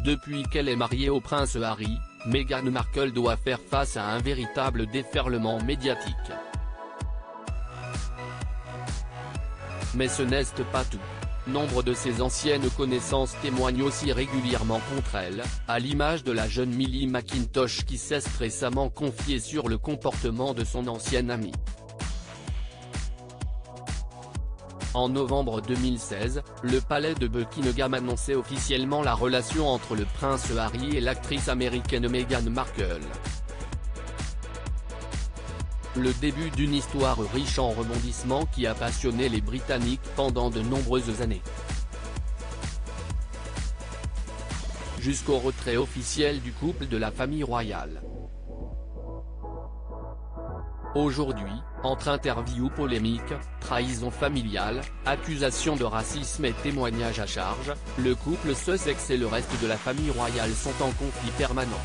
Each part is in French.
Depuis qu'elle est mariée au prince Harry, Meghan Markle doit faire face à un véritable déferlement médiatique. Mais ce n'est pas tout. Nombre de ses anciennes connaissances témoignent aussi régulièrement contre elle, à l'image de la jeune Millie McIntosh qui s'est récemment confiée sur le comportement de son ancienne amie. En novembre 2016, le palais de Buckingham annonçait officiellement la relation entre le prince Harry et l'actrice américaine Meghan Markle. Le début d'une histoire riche en rebondissements qui a passionné les Britanniques pendant de nombreuses années. Jusqu'au retrait officiel du couple de la famille royale. Aujourd'hui, entre interviews polémiques, trahison familiale, accusations de racisme et témoignages à charge, le couple Sussex et le reste de la famille royale sont en conflit permanent.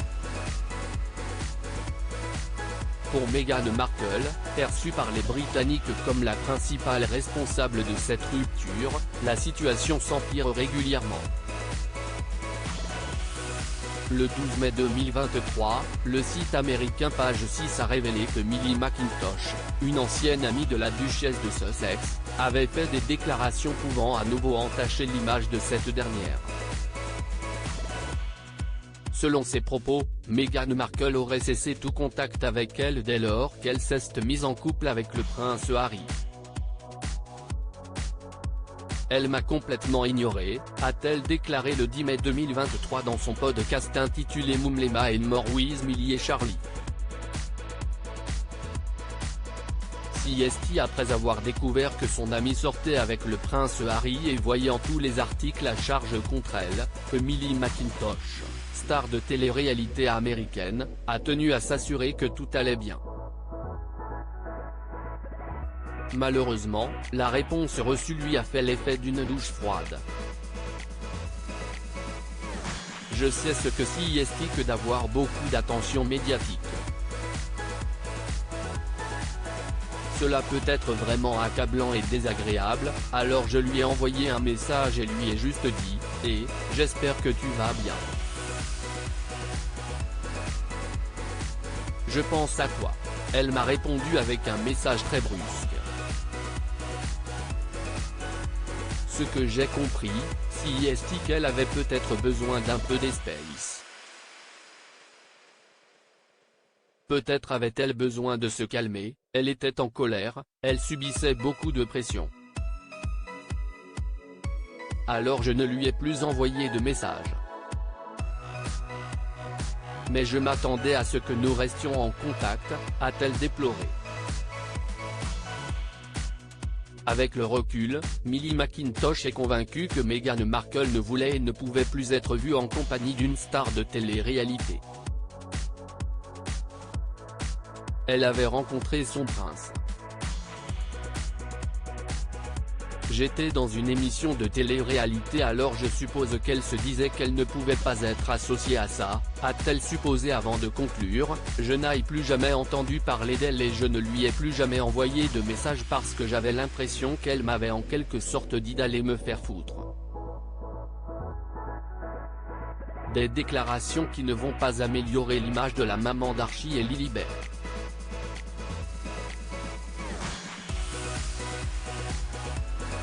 Pour Meghan Markle, perçue par les Britanniques comme la principale responsable de cette rupture, la situation s'empire régulièrement. Le 12 mai 2023, le site américain Page 6 a révélé que Millie McIntosh, une ancienne amie de la duchesse de Sussex, avait fait des déclarations pouvant à nouveau entacher l'image de cette dernière. Selon ses propos, Meghan Markle aurait cessé tout contact avec elle dès lors qu'elle s'est mise en couple avec le prince Harry. Elle m'a complètement ignoré, a-t-elle déclaré le 10 mai 2023 dans son podcast intitulé Mumlema and More with Millie et Charlie. CST après avoir découvert que son amie sortait avec le prince Harry et voyant tous les articles à charge contre elle, que Millie McIntosh, star de télé-réalité américaine, a tenu à s'assurer que tout allait bien. Malheureusement, la réponse reçue lui a fait l'effet d'une douche froide. Je sais ce que CST que d'avoir beaucoup d'attention médiatique. Cela peut être vraiment accablant et désagréable, alors je lui ai envoyé un message et lui ai juste dit « Et, j'espère que tu vas bien. Je pense à toi ». Elle m'a répondu avec un message très brusque. Ce que j'ai compris, CST qu'elle avait peut-être besoin d'un peu d'espace. Peut-être avait-elle besoin de se calmer, elle était en colère, elle subissait beaucoup de pression. Alors je ne lui ai plus envoyé de message. Mais je m'attendais à ce que nous restions en contact, a-t-elle déploré. Avec le recul, Millie McIntosh est convaincue que Meghan Markle ne voulait et ne pouvait plus être vue en compagnie d'une star de télé-réalité. Elle avait rencontré son prince. J'étais dans une émission de télé-réalité alors je suppose qu'elle se disait qu'elle ne pouvait pas être associée à ça, a-t-elle supposé avant de conclure, je n'ai plus jamais entendu parler d'elle et je ne lui ai plus jamais envoyé de message parce que j'avais l'impression qu'elle m'avait en quelque sorte dit d'aller me faire foutre. Des déclarations qui ne vont pas améliorer l'image de la maman d'Archie et Lilibet.